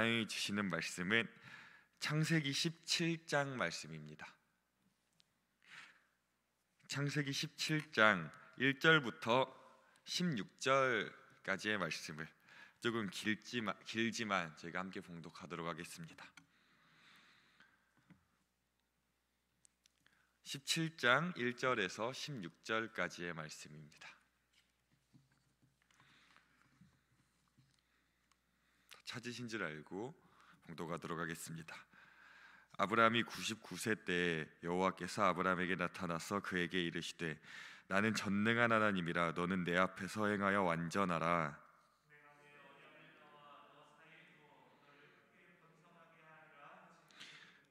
하나님이 주시는 말씀은 창세기 17장 말씀입니다. 창세기 17장 1절부터 16절까지의 말씀을 조금 길지만 저희가 함께 봉독하도록 하겠습니다. 17장 1절에서 16절까지의 말씀입니다. 찾으신 줄 알고 봉독하도록 하겠습니다. 아브라함이 99세 때에 여호와께서 아브라함에게 나타나서 그에게 이르시되 나는 전능한 하나님이라 너는 내 앞에서 행하여 완전하라.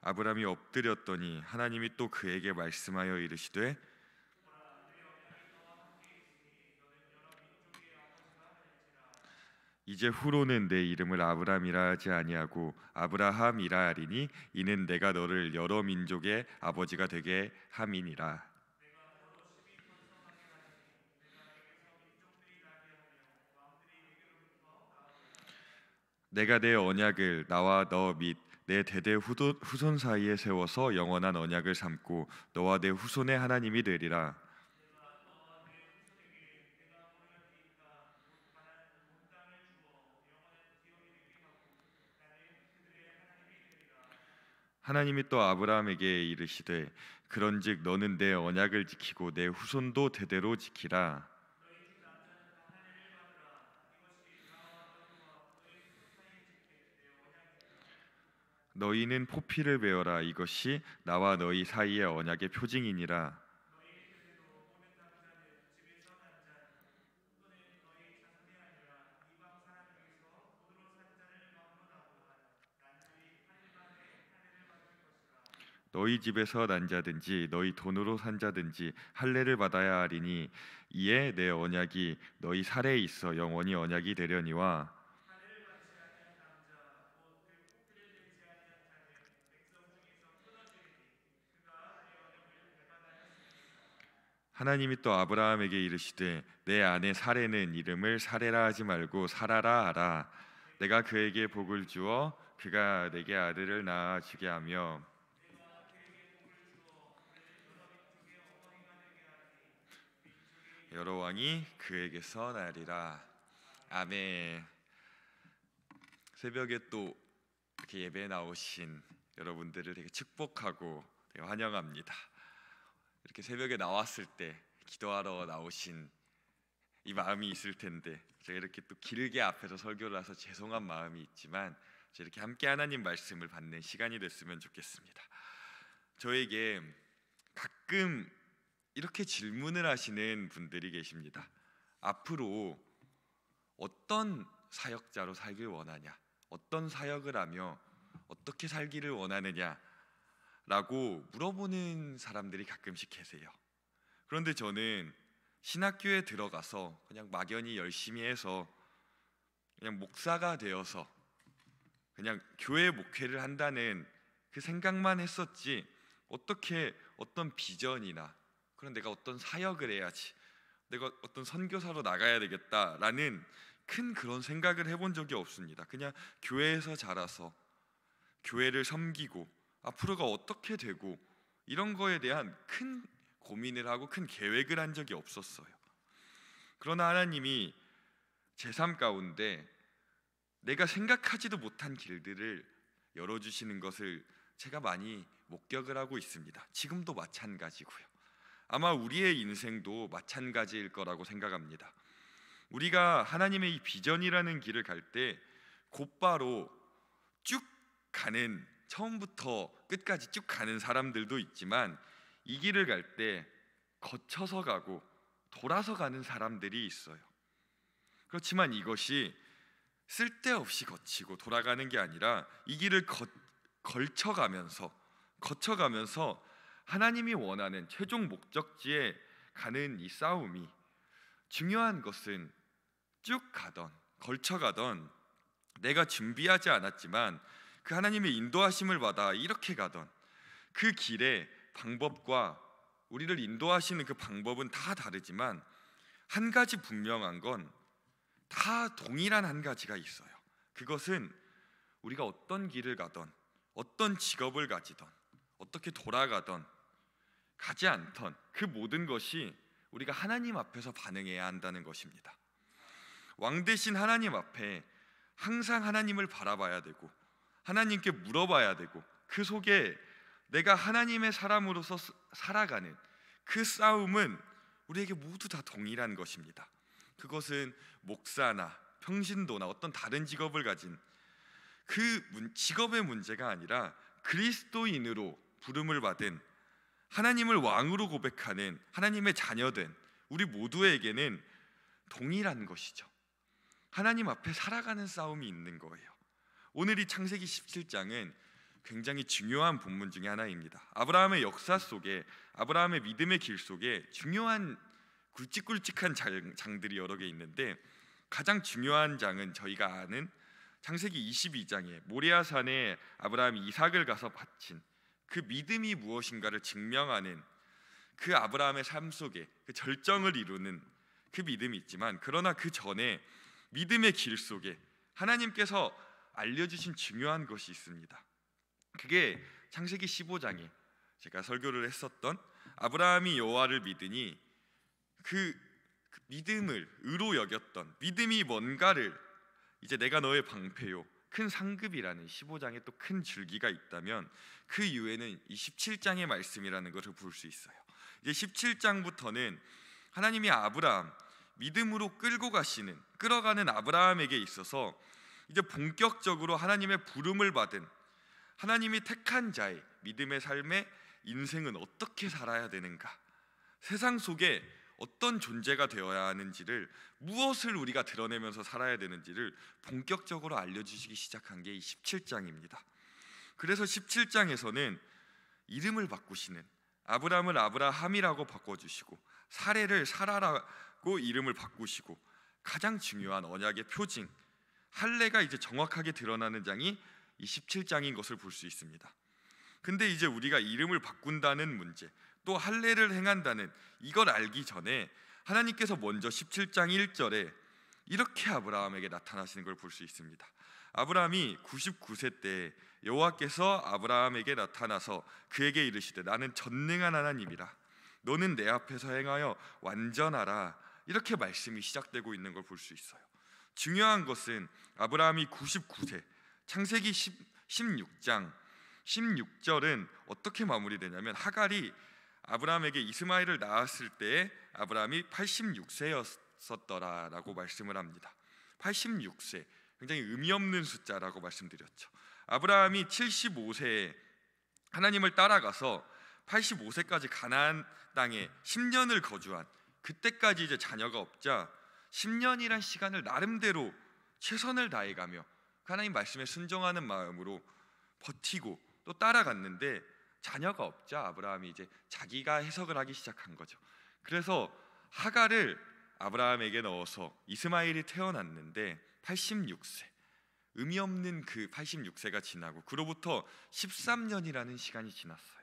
아브라함이 엎드렸더니 하나님이 또 그에게 말씀하여 이르시되 이제 후로는 내 이름을 아브라함이라 하지 아니하고 아브라함이라 하리니 이는 내가 너를 여러 민족의 아버지가 되게 함이니라. 내가 내 언약을 나와 너 및 내 대대 후손 사이에 세워서 영원한 언약을 삼고 너와 내 후손의 하나님이 되리라. 하나님이 또 아브라함에게 이르시되 그런즉 너는 내 언약을 지키고 내 후손도 대대로 지키라. 너희는 포피를 베어라. 이것이 나와 너희 사이의 언약의 표징이니라. 너희 집에서 난 자든지 너희 돈으로 산 자든지 할례를 받아야 하리니 이에 내 언약이 너희 살에 있어 영원히 언약이 되려니와. 하나님이 또 아브라함에게 이르시되 내 아내 사레는 이름을 사레라 하지 말고 사라라 하라. 내가 그에게 복을 주어 그가 내게 아들을 낳아 주게 하며 여러 왕이 그에게서 나리라. 아멘. 새벽에 또 이렇게 예배에 나오신 여러분들을 되게 축복하고 되게 환영합니다. 이렇게 새벽에 나왔을 때 기도하러 나오신 이 마음이 있을 텐데 제가 이렇게 또 길게 앞에서 설교를 해서 죄송한 마음이 있지만 이렇게 함께 하나님 말씀을 받는 시간이 됐으면 좋겠습니다. 저에게 가끔 이렇게 질문을 하시는 분들이 계십니다. 앞으로 어떤 사역자로 살길 원하냐, 어떤 사역을 하며 어떻게 살기를 원하느냐 라고 물어보는 사람들이 가끔씩 계세요. 그런데 저는 신학교에 들어가서 그냥 막연히 열심히 해서 그냥 목사가 되어서 그냥 교회 목회를 한다는 그 생각만 했었지 어떻게 어떤 비전이나 그런 내가 어떤 사역을 해야지, 내가 어떤 선교사로 나가야 되겠다라는 큰 그런 생각을 해본 적이 없습니다. 그냥 교회에서 자라서 교회를 섬기고 앞으로가 어떻게 되고 이런 거에 대한 큰 고민을 하고 큰 계획을 한 적이 없었어요. 그러나 하나님이 제 삶 가운데 내가 생각하지도 못한 길들을 열어주시는 것을 제가 많이 목격을 하고 있습니다. 지금도 마찬가지고요. 아마 우리의 인생도 마찬가지일 거라고 생각합니다. 우리가 하나님의 이 비전이라는 길을 갈 때 곧바로 쭉 가는, 처음부터 끝까지 쭉 가는 사람들도 있지만 이 길을 갈 때 거쳐서 가고 돌아서 가는 사람들이 있어요. 그렇지만 이것이 쓸데없이 거치고 돌아가는 게 아니라 이 길을 거쳐가면서 하나님이 원하는 최종 목적지에 가는 이 싸움이, 중요한 것은 쭉 가던 걸쳐가던 내가 준비하지 않았지만 그 하나님의 인도하심을 받아 이렇게 가던 그 길의 방법과 우리를 인도하시는 그 방법은 다 다르지만 한 가지 분명한 건 다 동일한 한 가지가 있어요. 그것은 우리가 어떤 길을 가던, 어떤 직업을 가지던, 어떻게 돌아가던, 가지 않던 그 모든 것이 우리가 하나님 앞에서 반응해야 한다는 것입니다. 왕 대신 하나님 앞에 항상 하나님을 바라봐야 되고, 하나님께 물어봐야 되고, 그 속에 내가 하나님의 사람으로서 살아가는 그 싸움은 우리에게 모두 다 동일한 것입니다. 그것은 목사나 평신도나 어떤 다른 직업을 가진 그 직업의 문제가 아니라 그리스도인으로 부름을 받은, 하나님을 왕으로 고백하는 하나님의 자녀된 우리 모두에게는 동일한 것이죠. 하나님 앞에 살아가는 싸움이 있는 거예요. 오늘 이 창세기 17장은 굉장히 중요한 본문 중에 하나입니다. 아브라함의 역사 속에, 아브라함의 믿음의 길 속에 중요한 굵직굵직한 장들이 여러 개 있는데, 가장 중요한 장은 저희가 아는 창세기 22장에 모리아산에 아브라함이 이삭을 가서 바친 그 믿음이 무엇인가를 증명하는 그 아브라함의 삶 속에 그 절정을 이루는 그 믿음이 있지만, 그러나 그 전에 믿음의 길 속에 하나님께서 알려주신 중요한 것이 있습니다. 그게 창세기 15장에 제가 설교를 했었던 아브라함이 여호와를 믿으니 그 믿음을 의로 여겼던, 믿음이 뭔가를 이제 내가 너의 방패요 큰 상급이라는 15장에 또 큰 줄기가 있다면, 그 이후에는 이 17장의 말씀이라는 것을 볼 수 있어요. 이제 17장부터는 하나님이 아브라함 믿음으로 끌어가는 아브라함에게 있어서 이제 본격적으로 하나님의 부름을 받은, 하나님이 택한 자의 믿음의 삶의 인생은 어떻게 살아야 되는가, 세상 속에 어떤 존재가 되어야 하는지를, 무엇을 우리가 드러내면서 살아야 되는지를 본격적으로 알려주시기 시작한 게 이 17장입니다. 그래서 17장에서는 이름을 바꾸시는, 아브라함을 아브라함이라고 바꿔주시고 사레를 사라라고 이름을 바꾸시고, 가장 중요한 언약의 표징 할례가 이제 정확하게 드러나는 장이 이 17장인 것을 볼 수 있습니다. 근데 이제 우리가 이름을 바꾼다는 문제, 또 할례를 행한다는 이걸 알기 전에 하나님께서 먼저 17장 1절에 이렇게 아브라함에게 나타나시는 걸 볼 수 있습니다. 아브라함이 99세 때 여호와께서 아브라함에게 나타나서 그에게 이르시되 나는 전능한 하나님이라, 너는 내 앞에서 행하여 완전하라, 이렇게 말씀이 시작되고 있는 걸 볼 수 있어요. 중요한 것은 아브라함이 99세, 창세기 16장 16절은 어떻게 마무리되냐면, 하갈이 아브라함에게 이스마엘을 낳았을 때 아브라함이 86세였었더라라고 말씀을 합니다. 86세, 굉장히 의미 없는 숫자라고 말씀드렸죠. 아브라함이 75세에 하나님을 따라가서 85세까지 가나안 땅에 10년을 거주한, 그때까지 이제 자녀가 없자 10년이란 시간을 나름대로 최선을 다해가며 하나님 말씀에 순종하는 마음으로 버티고 또 따라갔는데, 자녀가 없자 아브라함이 이제 자기가 해석을 하기 시작한 거죠. 그래서 하갈을 아브라함에게 넣어서 이스마엘이 태어났는데 86세, 의미 없는 그 86세가 지나고 그로부터 13년이라는 시간이 지났어요.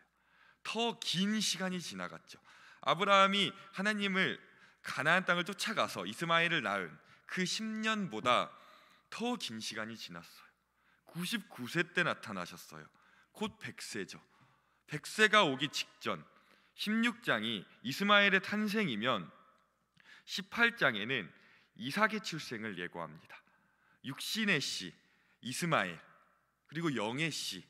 더 긴 시간이 지나갔죠. 아브라함이 하나님을 가나안 땅을 쫓아가서 이스마엘을 낳은 그 10년보다 더 긴 시간이 지났어요. 99세 때 나타나셨어요. 곧 100세죠. 100세가 오기 직전 16장이 이스마엘의 탄생이면 18장에는 이삭의 출생을 예고합니다. 육신의 씨 이스마엘, 그리고 영의 씨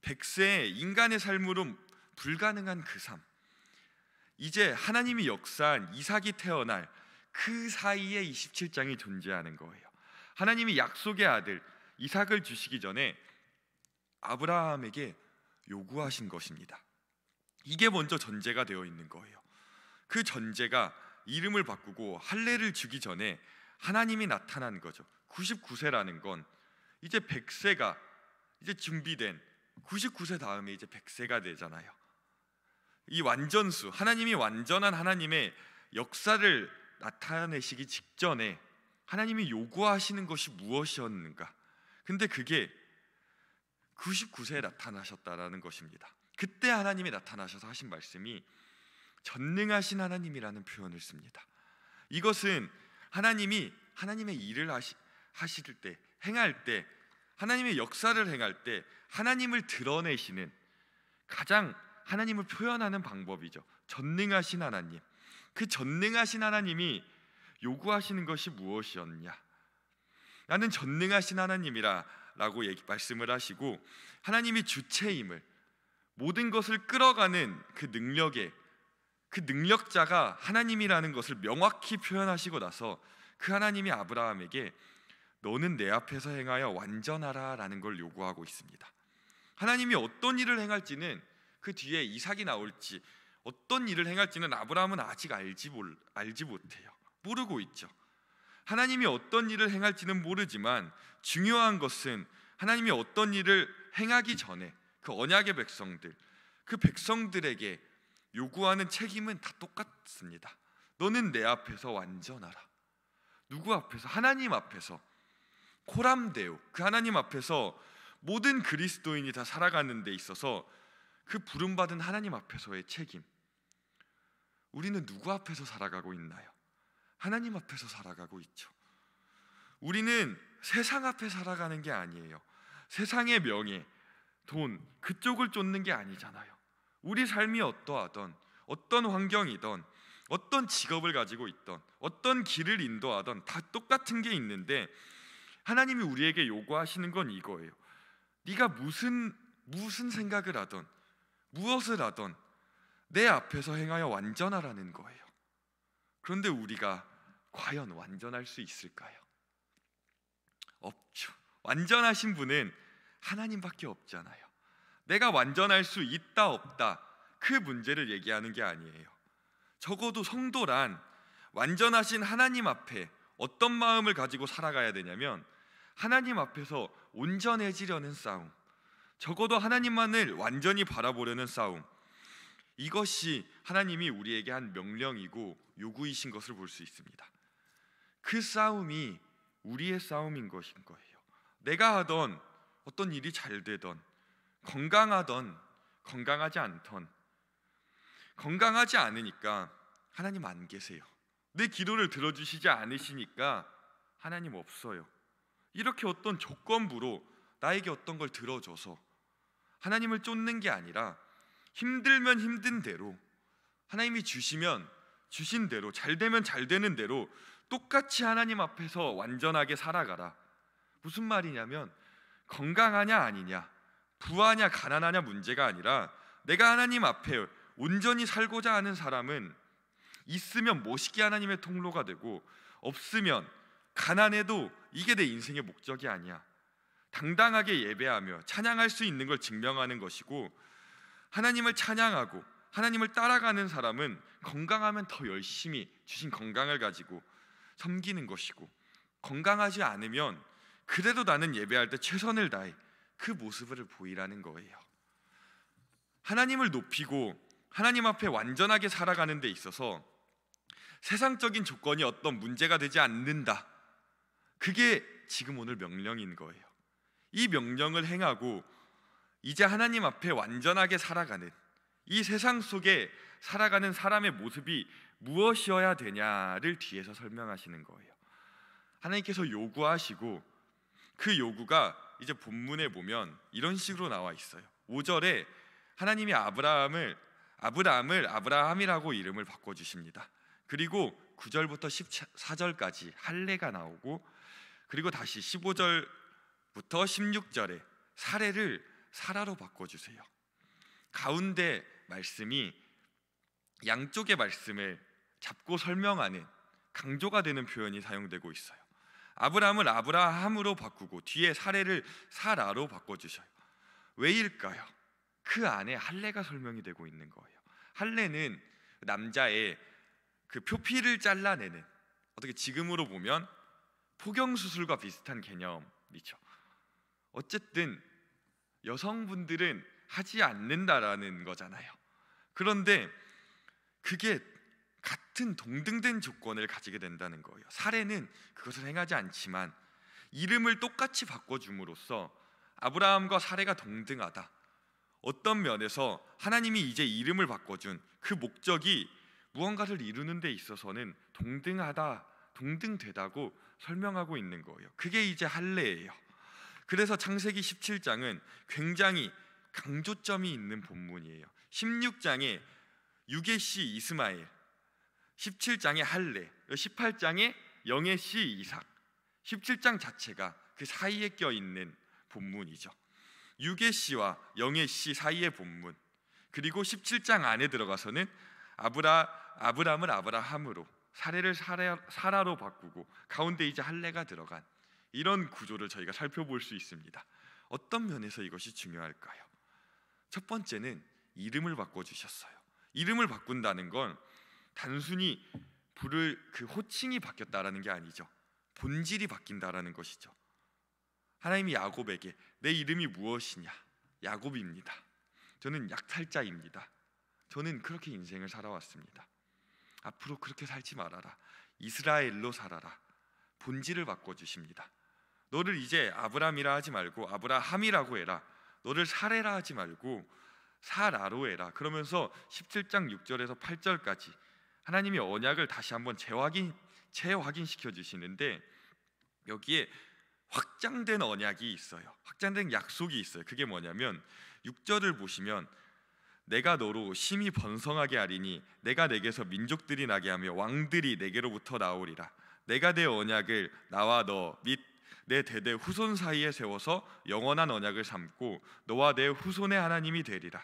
100세의 인간의 삶으로 불가능한 그 삶, 이제 하나님이 역사한 이삭이 태어날 그 사이에 27장이 존재하는 거예요. 하나님이 약속의 아들 이삭을 주시기 전에 아브라함에게 요구하신 것입니다. 이게 먼저 전제가 되어 있는 거예요. 그 전제가 이름을 바꾸고 할례를 주기 전에 하나님이 나타난 거죠. 99세라는 건 이제 100세가 이제 준비된, 99세 다음에 이제 100세가 되잖아요. 이 완전수, 하나님이 완전한 하나님의 역사를 나타내시기 직전에 하나님이 요구하시는 것이 무엇이었는가? 근데 그게 99세에 나타나셨다라는 것입니다. 그때 하나님이 나타나셔서 하신 말씀이 전능하신 하나님이라는 표현을 씁니다. 이것은 하나님이 하나님의 일을 하실 때, 행할 때 하나님의 역사를 행할 때 하나님을 드러내시는, 가장 하나님을 표현하는 방법이죠. 전능하신 하나님. 그 전능하신 하나님이 요구하시는 것이 무엇이었냐? 나는 전능하신 하나님이라 라고 말씀을 하시고, 하나님이 주체임을, 모든 것을 끌어가는 그 능력자가 하나님이라는 것을 명확히 표현하시고 나서 그 하나님이 아브라함에게 너는 내 앞에서 행하여 완전하라 라는 걸 요구하고 있습니다. 하나님이 어떤 일을 행할지는, 그 뒤에 이삭이 나올지 어떤 일을 행할지는 아브라함은 아직 알지 못해요. 모르고 있죠. 하나님이 어떤 일을 행할지는 모르지만 중요한 것은 하나님이 어떤 일을 행하기 전에 그 언약의 백성들, 그 백성들에게 요구하는 책임은 다 똑같습니다. 너는 내 앞에서 완전하라. 누구 앞에서? 하나님 앞에서. 코람데오, 그 하나님 앞에서 모든 그리스도인이 다 살아가는 데 있어서 그 부름받은 하나님 앞에서의 책임. 우리는 누구 앞에서 살아가고 있나요? 하나님 앞에서 살아가고 있죠. 우리는 세상 앞에 살아가는 게 아니에요. 세상의 명예, 돈, 그쪽을 쫓는 게 아니잖아요. 우리 삶이 어떠하던, 어떤 환경이던, 어떤 직업을 가지고 있던, 어떤 길을 인도하던 다 똑같은 게 있는데, 하나님이 우리에게 요구하시는 건 이거예요. 네가 무슨 생각을 하던, 무엇을 하던 내 앞에서 행하여 완전하라는 거예요. 그런데 우리가 과연 완전할 수 있을까요? 없죠. 완전하신 분은 하나님밖에 없잖아요. 내가 완전할 수 있다 없다, 그 문제를 얘기하는 게 아니에요. 적어도 성도란 완전하신 하나님 앞에 어떤 마음을 가지고 살아가야 되냐면, 하나님 앞에서 온전해지려는 싸움, 적어도 하나님만을 완전히 바라보려는 싸움, 이것이 하나님이 우리에게 한 명령이고 요구이신 것을 볼 수 있습니다. 그 싸움이 우리의 싸움인 것인 거예요. 내가 하던 어떤 일이 잘 되던, 건강하던 건강하지 않던, 건강하지 않으니까 하나님 안 계세요. 내 기도를 들어주시지 않으시니까 하나님 없어요. 이렇게 어떤 조건부로 나에게 어떤 걸 들어줘서 하나님을 쫓는 게 아니라, 힘들면 힘든 대로, 하나님이 주시면 주신 대로, 잘 되면 잘 되는 대로 똑같이 하나님 앞에서 완전하게 살아가라. 무슨 말이냐면, 건강하냐 아니냐, 부하냐 가난하냐 문제가 아니라, 내가 하나님 앞에 온전히 살고자 하는 사람은 있으면 멋있게 하나님의 통로가 되고, 없으면 가난해도 이게 내 인생의 목적이 아니야. 당당하게 예배하며 찬양할 수 있는 걸 증명하는 것이고, 하나님을 찬양하고 하나님을 따라가는 사람은 건강하면 더 열심히 주신 건강을 가지고 섬기는 것이고, 건강하지 않으면 그래도 나는 예배할 때 최선을 다해 그 모습을 보이라는 거예요. 하나님을 높이고 하나님 앞에 완전하게 살아가는 데 있어서 세상적인 조건이 어떤 문제가 되지 않는다, 그게 지금 오늘 명령인 거예요. 이 명령을 행하고 이제 하나님 앞에 완전하게 살아가는, 이 세상 속에 살아가는 사람의 모습이 무엇이어야 되냐를 뒤에서 설명하시는 거예요. 하나님께서 요구하시고, 그 요구가 이제 본문에 보면 이런 식으로 나와 있어요. 5절에 하나님이 아브라함이라고 이름을 바꿔주십니다. 그리고 9절부터 14절까지 할례가 나오고, 그리고 다시 15절부터 16절에 사례를 사라로 바꿔주세요. 가운데 말씀이 양쪽의 말씀을 잡고 설명하는 강조가 되는 표현이 사용되고 있어요. 아브라함을 아브라함으로 바꾸고 뒤에 사례를 사라로 바꿔주셔요. 왜일까요? 그 안에 할례가 설명이 되고 있는 거예요. 할례는 남자의 그 표피를 잘라내는, 어떻게 지금으로 보면 포경수술과 비슷한 개념이죠. 어쨌든 여성분들은 하지 않는다라는 거잖아요. 그런데 그게 같은 동등된 조건을 가지게 된다는 거예요. 사례는 그것을 행하지 않지만 이름을 똑같이 바꿔줌으로써 아브라함과 사례가 동등하다, 어떤 면에서 하나님이 이제 이름을 바꿔준 그 목적이 무언가를 이루는 데 있어서는 동등하다, 동등되다고 설명하고 있는 거예요. 그게 이제 할례예요. 그래서 창세기 17장은 굉장히 강조점이 있는 본문이에요. 16장에 육의 씨 이스마엘, 17장에 할례, 18장에 영의 씨 이삭, 17장 자체가 그 사이에 껴있는 본문이죠. 육의 씨와 영의 씨 사이의 본문, 그리고 17장 안에 들어가서는 아브람을 아브라함으로, 사례를 사라로 바꾸고 가운데 이제 할례가 들어간 이런 구조를 저희가 살펴볼 수 있습니다. 어떤 면에서 이것이 중요할까요? 첫 번째는 이름을 바꿔주셨어요. 이름을 바꾼다는 건 단순히 부를 그 호칭이 바뀌었다라는 게 아니죠. 본질이 바뀐다라는 것이죠. 하나님이 야곱에게 내 이름이 무엇이냐? 야곱입니다. 저는 약탈자입니다. 저는 그렇게 인생을 살아왔습니다. 앞으로 그렇게 살지 말아라. 이스라엘로 살아라. 본질을 바꿔주십니다. 너를 이제 아브람이라 하지 말고 아브라함이라고 해라. 너를 사레라 하지 말고 사라로 해라. 그러면서 17장 6절에서 8절까지 하나님이 언약을 다시 한번 재확인시켜 주시는데, 여기에 확장된 언약이 있어요. 확장된 약속이 있어요. 그게 뭐냐면 6절을 보시면 내가 너로 심히 번성하게 하리니 내가 내게서 민족들이 나게 하며 왕들이 내게로부터 나오리라. 내가 내 언약을 나와 너 및 내 대대 후손 사이에 세워서 영원한 언약을 삼고 너와 내 후손의 하나님이 되리라.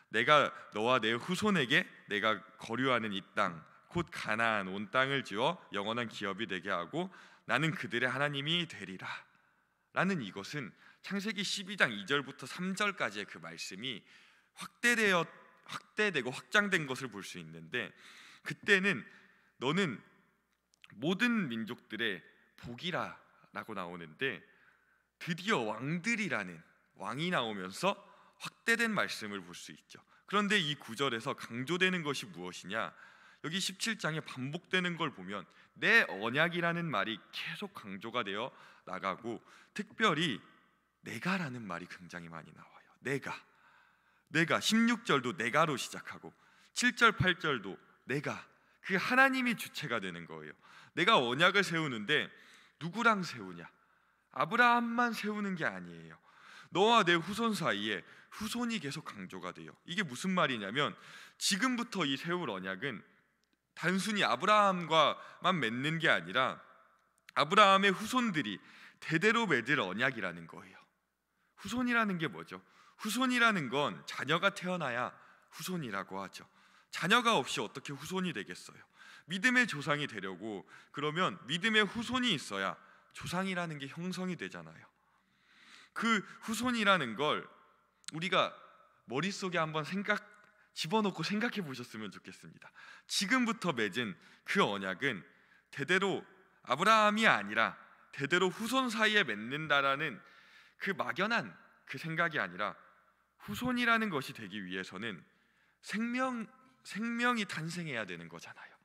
내가 너와 내 후손에게 내가 거류하는 이 땅 곧 가나안 온 땅을 주어 영원한 기업이 되게 하고 나는 그들의 하나님이 되리라. 라는 이것은 창세기 12장 2절부터 3절까지의 그 말씀이 확대되고 확장된 것을 볼 수 있는데, 그때는 너는 모든 민족들의 복이라 라고 나오는데 드디어 왕들이라는 왕이 나오면서 확대된 말씀을 볼 수 있죠. 그런데 이 구절에서 강조되는 것이 무엇이냐? 여기 17장에 반복되는 걸 보면 내 언약이라는 말이 계속 강조가 되어 나가고, 특별히 내가라는 말이 굉장히 많이 나와요. 내가 16절도 내가로 시작하고 7절 8절도 내가, 그 하나님이 주체가 되는 거예요. 내가 언약을 세우는데 누구랑 세우냐? 아브라함만 세우는 게 아니에요. 너와 내 후손 사이에 후손이 계속 강조가 돼요. 이게 무슨 말이냐면 지금부터 이 세울 언약은 단순히 아브라함과만 맺는 게 아니라 아브라함의 후손들이 대대로 맺을 언약이라는 거예요. 후손이라는 게 뭐죠? 후손이라는 건 자녀가 태어나야 후손이라고 하죠. 자녀가 없이 어떻게 후손이 되겠어요? 믿음의 조상이 되려고 그러면 믿음의 후손이 있어야 조상이라는 게 형성이 되잖아요. 그 후손이라는 걸 우리가 머릿속에 한번 집어넣고 생각해 보셨으면 좋겠습니다. 지금부터 맺은 그 언약은 대대로 아브라함이 아니라 대대로 후손 사이에 맺는다라는 그 막연한 그 생각이 아니라, 후손이라는 것이 되기 위해서는 생명이 탄생해야 되는 거잖아요.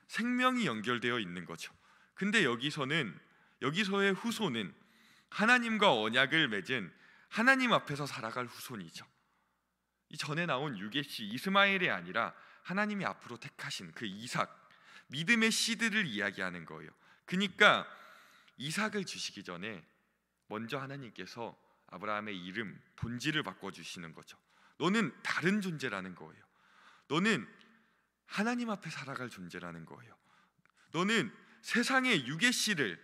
생명이 연결되어 있는 거죠. 근데 여기서의 후손은 하나님과 언약을 맺은 하나님 앞에서 살아갈 후손이죠. 이 전에 나온 육의 씨 이스마엘이 아니라 하나님이 앞으로 택하신 그 이삭, 믿음의 씨들을 이야기하는 거예요. 그러니까 이삭을 주시기 전에 먼저 하나님께서 아브라함의 이름, 본질을 바꿔주시는 거죠. 너는 다른 존재라는 거예요. 너는 하나님 앞에 살아갈 존재라는 거예요. 너는 세상의 육의 씨를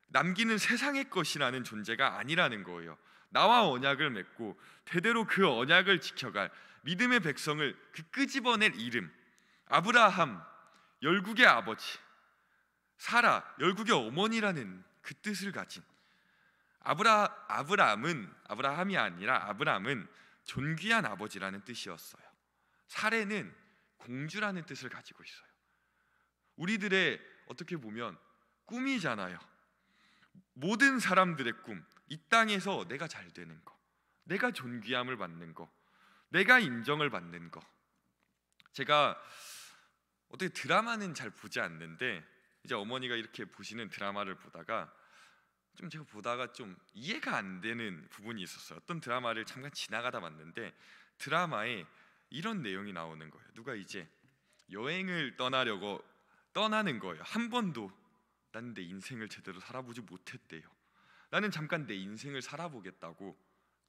남기는 세상의 것이라는 존재가 아니라는 거예요. 나와 언약을 맺고 대대로 그 언약을 지켜갈 믿음의 백성을 그 끄집어낼 이름, 아브라함, 열국의 아버지, 사라, 열국의 어머니라는 그 뜻을 가진 아브라함이 아니라 아브람은 존귀한 아버지라는 뜻이었어요. 사레는 공주라는 뜻을 가지고 있어요. 우리들의 어떻게 보면 꿈이잖아요. 모든 사람들의 꿈, 이 땅에서 내가 잘 되는 거, 내가 존귀함을 받는 거, 내가 인정을 받는 거. 제가 어떻게 드라마는 잘 보지 않는데 이제 어머니가 이렇게 보시는 드라마를 보다가 제가 보다가 좀 이해가 안 되는 부분이 있었어요. 어떤 드라마를 잠깐 지나가다 봤는데 드라마에 이런 내용이 나오는 거예요. 누가 이제 여행을 떠나는 거예요. 한 번도 난 내 인생을 제대로 살아보지 못했대요. 나는 잠깐 내 인생을 살아보겠다고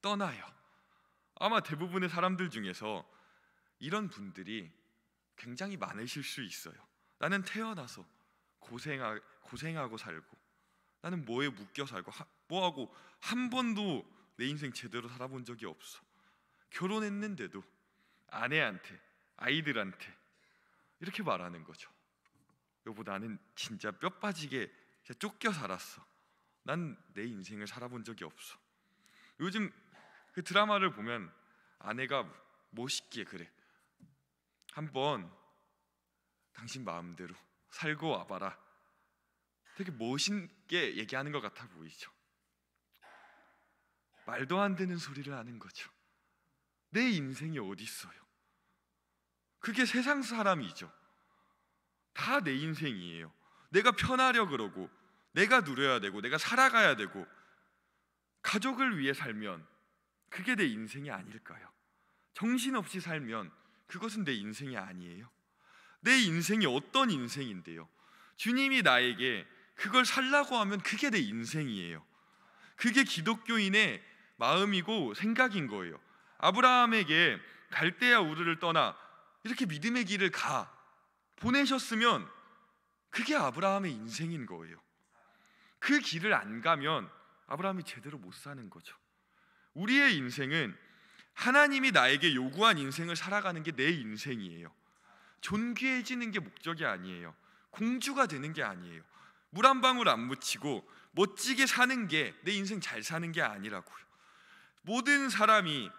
떠나요. 아마 대부분의 사람들 중에서 이런 분들이 굉장히 많으실 수 있어요. 나는 태어나서 고생하고 살고, 나는 뭐에 묶여 살고 뭐하고 한 번도 내 인생 제대로 살아본 적이 없어. 결혼했는데도 아내한테, 아이들한테 이렇게 말하는 거죠. 여보, 나는 진짜 뼈 빠지게 쫓겨 살았어. 난 내 인생을 살아본 적이 없어. 요즘 그 드라마를 보면 아내가 멋있게 그래. 한번 당신 마음대로 살고 와봐라. 되게 멋있게 얘기하는 것 같아 보이죠. 말도 안 되는 소리를 하는 거죠. 내 인생이 어디 있어요? 그게 세상 사람이죠. 다 내 인생이에요. 내가 편하려 그러고, 내가 누려야 되고, 내가 살아가야 되고, 가족을 위해 살면 그게 내 인생이 아닐까요? 정신없이 살면 그것은 내 인생이 아니에요. 내 인생이 어떤 인생인데요? 주님이 나에게 그걸 살라고 하면 그게 내 인생이에요. 그게 기독교인의 마음이고 생각인 거예요. 아브라함에게 갈대아 우르를 떠나 이렇게 믿음의 길을 보내셨으면 그게 아브라함의 인생인 거예요. 그 길을 안 가면 아브라함이 제대로 못 사는 거죠. 우리의 인생은 하나님이 나에게 요구한 인생을 살아가는 게 내 인생이에요. 존귀해지는 게 목적이 아니에요. 공주가 되는 게 아니에요. 물 한 방울 안 묻히고 멋지게 사는 게 내 인생 잘 사는 게 아니라고요. 모든 사람이,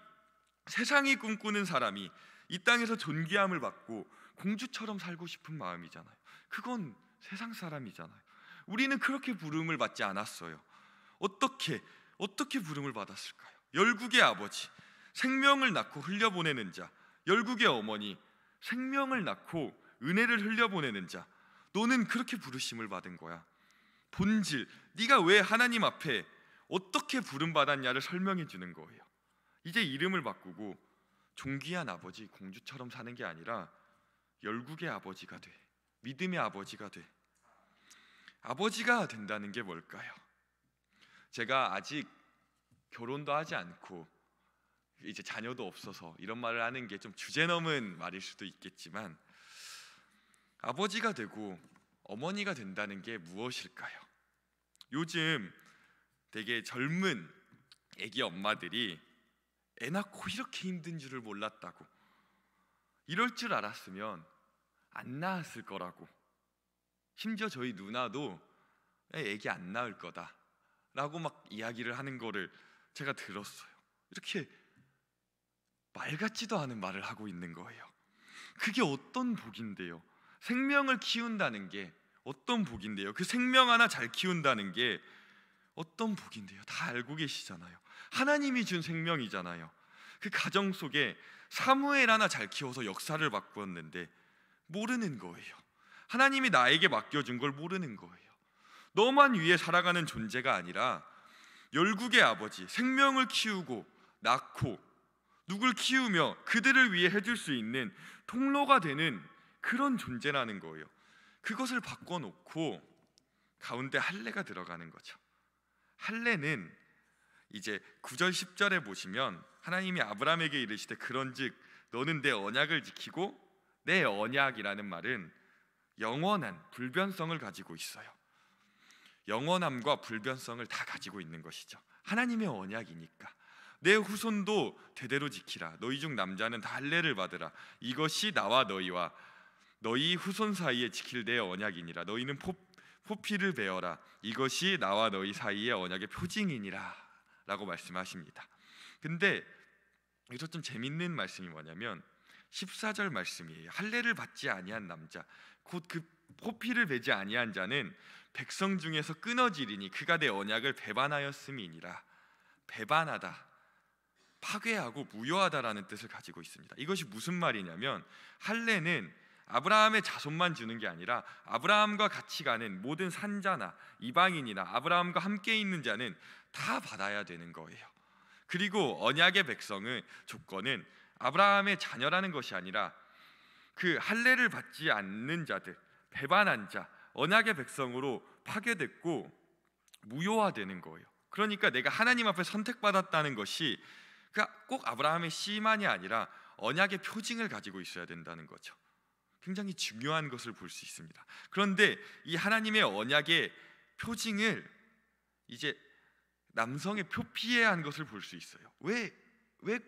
세상이 꿈꾸는 사람이 이 땅에서 존귀함을 받고 공주처럼 살고 싶은 마음이잖아요. 그건 세상 사람이잖아요. 우리는 그렇게 부름을 받지 않았어요. 어떻게 부름을 받았을까요? 열국의 아버지, 생명을 낳고 흘려보내는 자, 열국의 어머니, 생명을 낳고 은혜를 흘려보내는 자, 너는 그렇게 부르심을 받은 거야. 본질, 네가 왜 하나님 앞에 어떻게 부름받았냐를 설명해 주는 거예요. 이제 이름을 바꾸고 존귀한 아버지, 공주처럼 사는 게 아니라 열국의 아버지가 돼. 믿음의 아버지가 돼. 아버지가 된다는 게 뭘까요? 제가 아직 결혼도 하지 않고 이제 자녀도 없어서 이런 말을 하는 게 좀 주제넘은 말일 수도 있겠지만, 아버지가 되고 어머니가 된다는 게 무엇일까요? 요즘 되게 젊은 애기 엄마들이 애 낳고 이렇게 힘든 줄을 몰랐다고, 이럴 줄 알았으면 안 낳았을 거라고, 심지어 저희 누나도 애기 안 낳을 거다 라고 막 이야기를 하는 거를 제가 들었어요. 이렇게 말 같지도 않은 말을 하고 있는 거예요. 그게 어떤 복인데요? 생명을 키운다는 게 어떤 복인데요? 그 생명 하나 잘 키운다는 게 어떤 복인데요? 다 알고 계시잖아요. 하나님이 준 생명이잖아요. 그 가정 속에 사무엘 하나 잘 키워서 역사를 바꾸었는데 모르는 거예요. 하나님이 나에게 맡겨준 걸 모르는 거예요. 너만 위해 살아가는 존재가 아니라 열국의 아버지, 생명을 키우고 낳고 누굴 키우며 그들을 위해 해줄 수 있는 통로가 되는 그런 존재라는 거예요. 그것을 바꿔놓고 가운데 할례가 들어가는 거죠. 할례는 이제 9절 10절에 보시면 하나님이 아브라함에게 이르시되 그런즉 너는 내 언약을 지키고, 내 언약이라는 말은 영원한 불변성을 가지고 있어요. 영원함과 불변성을 다 가지고 있는 것이죠. 하나님의 언약이니까 내 후손도 대대로 지키라. 너희 중 남자는 다 할례를 받으라. 이것이 나와 너희와 너희 후손 사이에 지킬 내 언약이니라. 너희는 포피를 베어라. 이것이 나와 너희 사이의 언약의 표징이니라 라고 말씀하십니다. 근데 여기서 좀 재밌는 말씀이 뭐냐면 14절 말씀이에요. 할례를 받지 아니한 남자, 곧 그 포피를 베지 아니한 자는 백성 중에서 끊어지리니 그가 내 언약을 배반하였음이니라. 배반하다, 파괴하고 무효하다라는 뜻을 가지고 있습니다. 이것이 무슨 말이냐면, 할례는 아브라함의 자손만 주는 게 아니라 아브라함과 같이 가는 모든 산자나 이방인이나 아브라함과 함께 있는 자는 다 받아야 되는 거예요. 그리고 언약의 백성의 조건은 아브라함의 자녀라는 것이 아니라 그 할례를 받지 않는 자들, 배반한 자, 언약의 백성으로 파괴됐고 무효화되는 거예요. 그러니까 내가 하나님 앞에 선택받았다는 것이 꼭 아브라함의 씨만이 아니라 언약의 표징을 가지고 있어야 된다는 거죠. 굉장히 중요한 것을 볼 수 있습니다. 그런데 이 하나님의 언약의 표징을 이제 남성의 표피에 한 것을 볼 수 있어요. 왜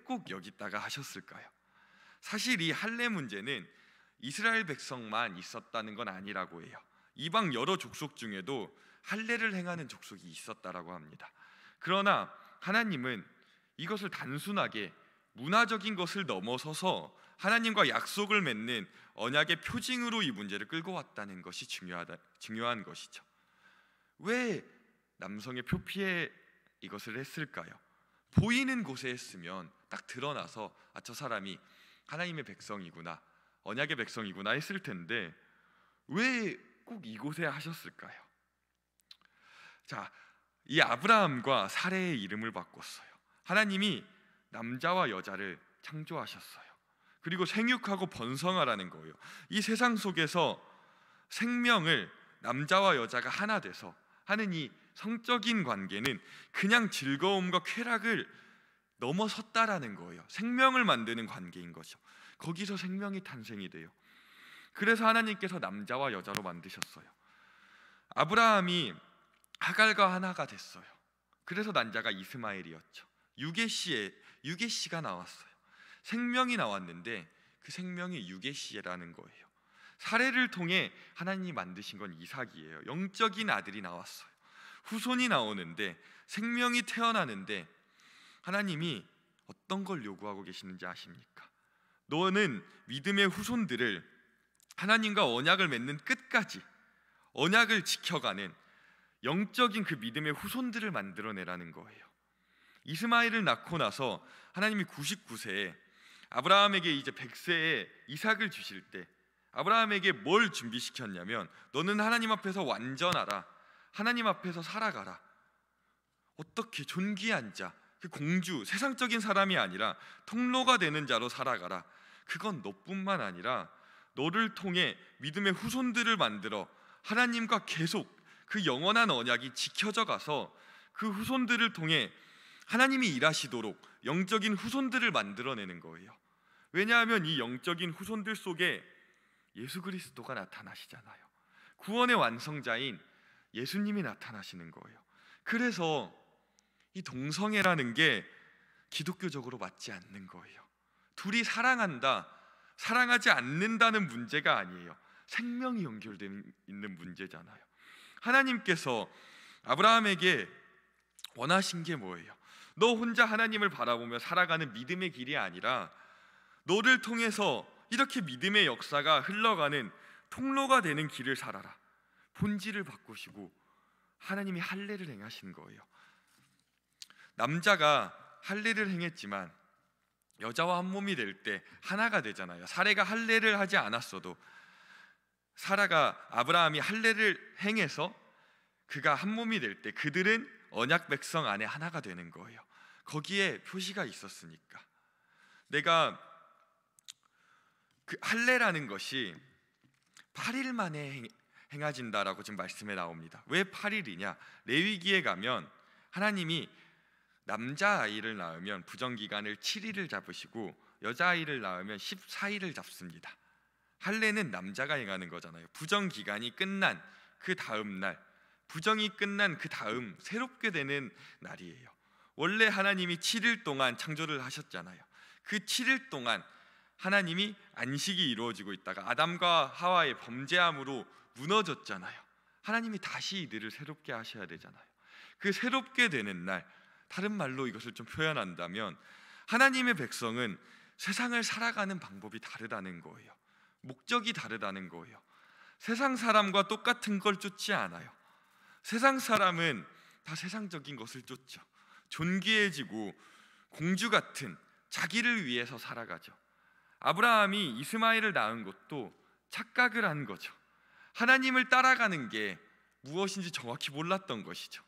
꼭 여기다가 하셨을까요? 사실 이 할례 문제는 이스라엘 백성만 있었다는 건 아니라고 해요. 이방 여러 족속 중에도 할례를 행하는 족속이 있었다라고 합니다. 그러나 하나님은 이것을 단순하게 문화적인 것을 넘어서서 하나님과 약속을 맺는 언약의 표징으로 이 문제를 끌고 왔다는 것이 중요한 것이죠. 왜 남성의 표피에 이것을 했을까요? 보이는 곳에 했으면 딱 드러나서 저 사람이 하나님의 백성이구나, 언약의 백성이구나 했을 텐데 왜 꼭 이곳에 하셨을까요? 자, 이 아브라함과 사레의 이름을 바꿨어요. 하나님이 남자와 여자를 창조하셨어요. 그리고 생육하고 번성하라는 거예요. 이 세상 속에서 생명을 남자와 여자가 하나 돼서 하는 이 성적인 관계는 그냥 즐거움과 쾌락을 넘어섰다라는 거예요. 생명을 만드는 관계인 거죠. 거기서 생명이 탄생이 돼요. 그래서 하나님께서 남자와 여자로 만드셨어요. 아브라함이 하갈과 하나가 됐어요. 그래서 난자가 이스마엘이었죠. 유게시가 나왔어요. 생명이 나왔는데 그 생명이 유게시라는 거예요. 사례를 통해 하나님이 만드신 건 이삭이에요. 영적인 아들이 나왔어요. 후손이 나오는데, 생명이 태어나는데 하나님이 어떤 걸 요구하고 계시는지 아십니까? 너는 믿음의 후손들을 하나님과 언약을 맺는 끝까지 언약을 지켜가는 영적인 그 믿음의 후손들을 만들어내라는 거예요. 이스마엘을 낳고 나서 하나님이 99세에 아브라함에게 이제 100세에 이삭을 주실 때 아브라함에게 뭘 준비시켰냐면, 너는 하나님 앞에서 완전하라, 하나님 앞에서 살아가라. 어떻게? 존귀한 자, 그 공주, 세상적인 사람이 아니라 통로가 되는 자로 살아가라. 그건 너뿐만 아니라 너를 통해 믿음의 후손들을 만들어 하나님과 계속 그 영원한 언약이 지켜져 가서 그 후손들을 통해 하나님이 일하시도록 영적인 후손들을 만들어내는 거예요. 왜냐하면 이 영적인 후손들 속에 예수 그리스도가 나타나시잖아요. 구원의 완성자인 예수님이 나타나시는 거예요. 그래서 이 동성애라는 게 기독교적으로 맞지 않는 거예요. 둘이 사랑한다, 사랑하지 않는다는 문제가 아니에요. 생명이 연결되어 있는 문제잖아요. 하나님께서 아브라함에게 원하신 게 뭐예요? 너 혼자 하나님을 바라보며 살아가는 믿음의 길이 아니라 너를 통해서 이렇게 믿음의 역사가 흘러가는 통로가 되는 길을 살아라. 본질을 바꾸시고 하나님이 할례를 행하신 거예요. 남자가 할례를 행했지만 여자와 한 몸이 될 때 하나가 되잖아요. 사레가 할례를 하지 않았어도 아브라함이 할례를 행해서 그가 한 몸이 될 때 그들은 언약 백성 안에 하나가 되는 거예요. 거기에 표시가 있었으니까. 내가 그 할례라는 것이 8일 만에 행해진다라고 지금 말씀에 나옵니다. 왜 8일이냐? 레위기에 가면 하나님이 남자아이를 낳으면 부정기간을 7일을 잡으시고 여자아이를 낳으면 14일을 잡습니다. 할례는 남자가 행하는 거잖아요. 부정기간이 끝난 그 다음 날, 부정이 끝난 그 다음 새롭게 되는 날이에요. 원래 하나님이 7일 동안 창조를 하셨잖아요. 그 7일 동안 하나님이 안식이 이루어지고 있다가 아담과 하와의 범죄함으로 무너졌잖아요. 하나님이 다시 이들을 새롭게 하셔야 되잖아요. 그 새롭게 되는 날, 다른 말로 이것을 좀 표현한다면 하나님의 백성은 세상을 살아가는 방법이 다르다는 거예요. 목적이 다르다는 거예요. 세상 사람과 똑같은 걸 쫓지 않아요. 세상 사람은 다 세상적인 것을 쫓죠. 존귀해지고 공주 같은 자기를 위해서 살아가죠. 아브라함이 이스마엘을 낳은 것도 착각을 한 거죠. 하나님을 따라가는 게 무엇인지 정확히 몰랐던 것이죠.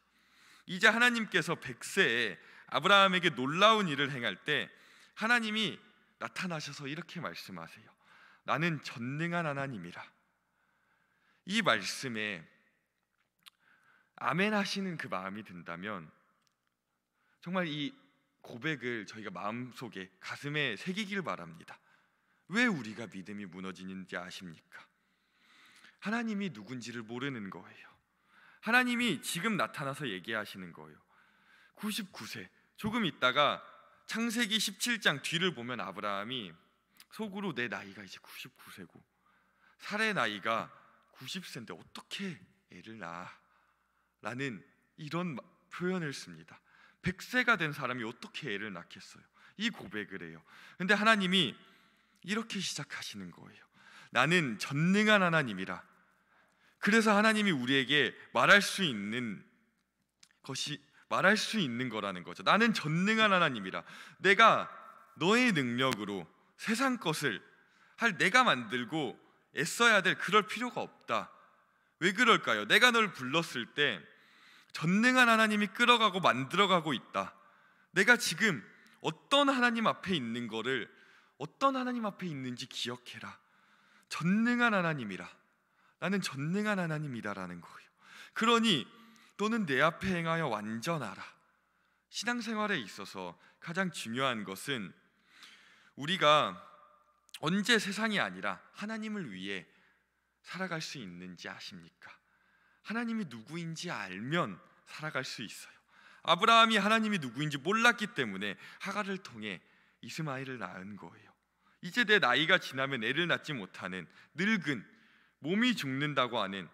이제 하나님께서 100세에 아브라함에게 놀라운 일을 행할 때 하나님이 나타나셔서 이렇게 말씀하세요. 나는 전능한 하나님이라. 이 말씀에 아멘 하시는 그 마음이 든다면 정말 이 고백을 저희가 마음속에 가슴에 새기길 바랍니다. 왜 우리가 믿음이 무너지는지 아십니까? 하나님이 누군지를 모르는 거예요. 하나님이 지금 나타나서 얘기하시는 거예요. 99세, 조금 있다가 창세기 17장 뒤를 보면 아브라함이 속으로 내 나이가 이제 99세고 살의 나이가 90세인데 어떻게 애를 낳아? 라는 이런 표현을 씁니다. 100세가 된 사람이 어떻게 애를 낳겠어요? 이 고백을 해요. 근데 하나님이 이렇게 시작하시는 거예요. 나는 전능한 하나님이라. 그래서 하나님이 우리에게 말할 수 있는 거라는 거죠. 나는 전능한 하나님이라. 내가 너의 능력으로 세상 것을 내가 만들고 애써야 될 그럴 필요가 없다. 왜 그럴까요? 내가 널 불렀을 때 전능한 하나님이 끌어가고 만들어가고 있다. 내가 지금 어떤 하나님 앞에 있는 거를 어떤 하나님 앞에 있는지 기억해라. 전능한 하나님이라. 나는 전능한 하나님이다라는 거예요. 그러니 너는 내 앞에 행하여 완전하라. 신앙생활에 있어서 가장 중요한 것은 우리가 언제 세상이 아니라 하나님을 위해 살아갈 수 있는지 아십니까? 하나님이 누구인지 알면 살아갈 수 있어요. 아브라함이 하나님이 누구인지 몰랐기 때문에 하갈을 통해 이스마엘을 낳은 거예요. 이제 내 나이가 지나면 애를 낳지 못하는 늙은 몸이 죽는다고 하는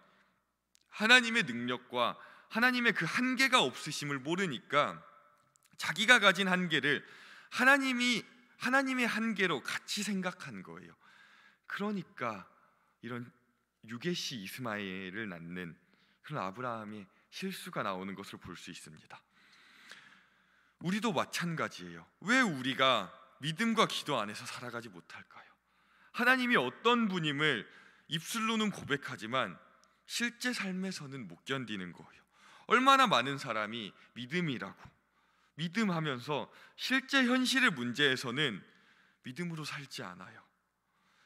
하나님의 능력과 하나님의 그 한계가 없으심을 모르니까 자기가 가진 한계를 하나님의 한계로 같이 생각한 거예요. 그러니까 이런 유괴시 이스마엘을 낳는 그런 아브라함의 실수가 나오는 것을 볼 수 있습니다. 우리도 마찬가지예요. 왜 우리가 믿음과 기도 안에서 살아가지 못할까요? 하나님이 어떤 분임을 입술로는 고백하지만 실제 삶에서는 못 견디는 거예요. 얼마나 많은 사람이 믿음하면서 실제 현실의 문제에서는 믿음으로 살지 않아요.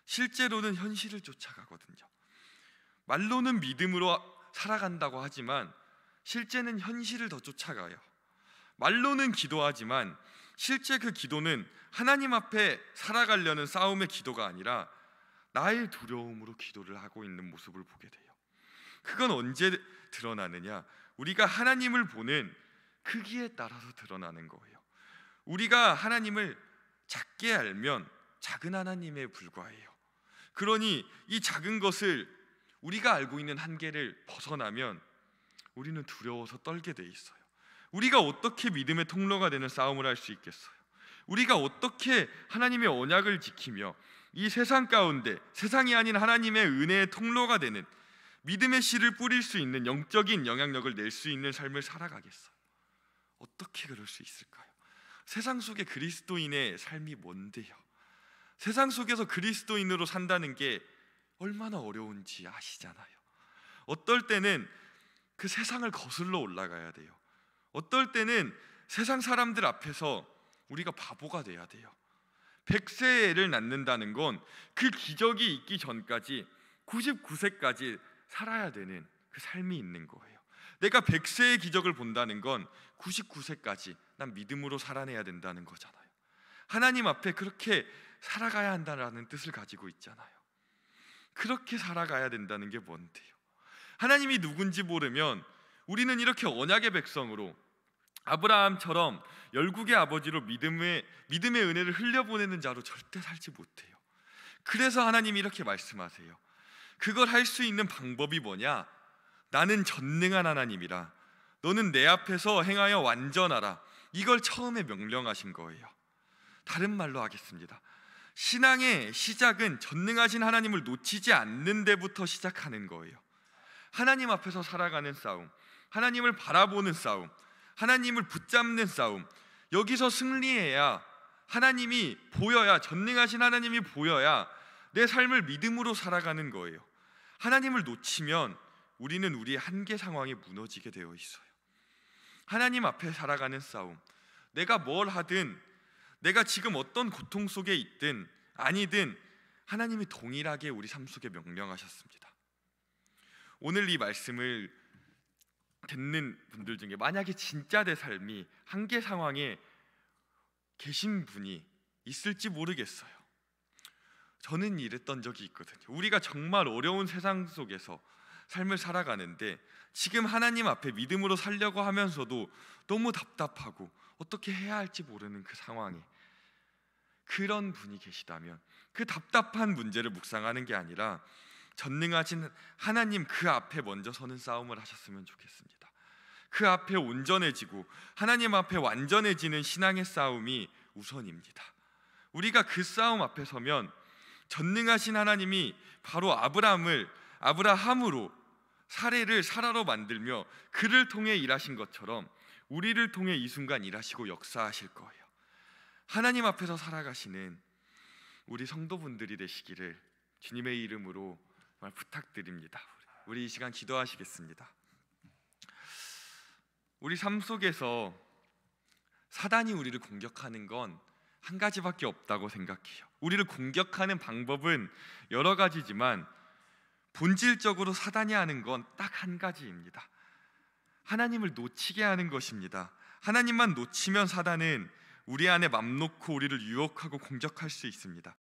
실제로는 현실을 쫓아가거든요. 말로는 믿음으로 살아간다고 하지만 실제는 현실을 더 쫓아가요. 말로는 기도하지만 실제 그 기도는 하나님 앞에 살아가려는 싸움의 기도가 아니라 나의 두려움으로 기도를 하고 있는 모습을 보게 돼요. 그건 언제 드러나느냐? 우리가 하나님을 보는 크기에 따라서 드러나는 거예요. 우리가 하나님을 작게 알면 작은 하나님에 불과해요. 그러니 이 작은 것을 우리가 알고 있는 한계를 벗어나면 우리는 두려워서 떨게 돼 있어요. 우리가 어떻게 믿음의 통로가 되는 싸움을 할 수 있겠어요? 우리가 어떻게 하나님의 언약을 지키며 이 세상 가운데 세상이 아닌 하나님의 은혜의 통로가 되는 믿음의 씨를 뿌릴 수 있는 영적인 영향력을 낼 수 있는 삶을 살아가겠어요? 어떻게 그럴 수 있을까요? 세상 속에 그리스도인의 삶이 뭔데요? 세상 속에서 그리스도인으로 산다는 게 얼마나 어려운지 아시잖아요. 어떨 때는 그 세상을 거슬러 올라가야 돼요. 어떨 때는 세상 사람들 앞에서 우리가 바보가 돼야 돼요. 100세의 애를 낳는다는 건 그 기적이 있기 전까지 99세까지 살아야 되는 그 삶이 있는 거예요. 내가 100세의 기적을 본다는 건 99세까지 난 믿음으로 살아내야 된다는 거잖아요. 하나님 앞에 그렇게 살아가야 한다는 뜻을 가지고 있잖아요. 그렇게 살아가야 된다는 게 뭔데요? 하나님이 누군지 모르면 우리는 이렇게 언약의 백성으로 아브라함처럼 열국의 아버지로 믿음의 은혜를 흘려보내는 자로 절대 살지 못해요. 그래서 하나님이 이렇게 말씀하세요. 그걸 할 수 있는 방법이 뭐냐? 나는 전능한 하나님이라. 너는 내 앞에서 행하여 완전하라. 이걸 처음에 명령하신 거예요. 다른 말로 하겠습니다. 신앙의 시작은 전능하신 하나님을 놓치지 않는 데부터 시작하는 거예요. 하나님 앞에서 살아가는 싸움, 하나님을 바라보는 싸움, 하나님을 붙잡는 싸움, 여기서 승리해야 하나님이 보여야, 전능하신 하나님이 보여야 내 삶을 믿음으로 살아가는 거예요. 하나님을 놓치면 우리는 우리의 한계 상황에 무너지게 되어 있어요. 하나님 앞에 살아가는 싸움, 내가 뭘 하든, 내가 지금 어떤 고통 속에 있든 아니든 하나님이 동일하게 우리 삶 속에 명령하셨습니다. 오늘 이 말씀을 듣는 분들 중에 만약에 진짜 내 삶이 한계 상황에 계신 분이 있을지 모르겠어요. 저는 이랬던 적이 있거든요. 우리가 정말 어려운 세상 속에서 삶을 살아가는데 지금 하나님 앞에 믿음으로 살려고 하면서도 너무 답답하고 어떻게 해야 할지 모르는 그 상황에 그런 분이 계시다면 그 답답한 문제를 묵상하는 게 아니라 전능하신 하나님 그 앞에 먼저 서는 싸움을 하셨으면 좋겠습니다. 그 앞에 온전해지고 하나님 앞에 완전해지는 신앙의 싸움이 우선입니다. 우리가 그 싸움 앞에 서면 전능하신 하나님이 바로 아브라함으로 사례를 사라로 만들며 그를 통해 일하신 것처럼 우리를 통해 이 순간 일하시고 역사하실 거예요. 하나님 앞에서 살아가시는 우리 성도분들이 되시기를 주님의 이름으로 정말 부탁드립니다. 우리 이 시간 기도하시겠습니다. 우리 삶 속에서 사단이 우리를 공격하는 건 한 가지밖에 없다고 생각해요. 우리를 공격하는 방법은 여러 가지지만 본질적으로 사단이 하는 건 딱 한 가지입니다. 하나님을 놓치게 하는 것입니다. 하나님만 놓치면 사단은 우리 안에 맘 놓고 우리를 유혹하고 공격할 수 있습니다.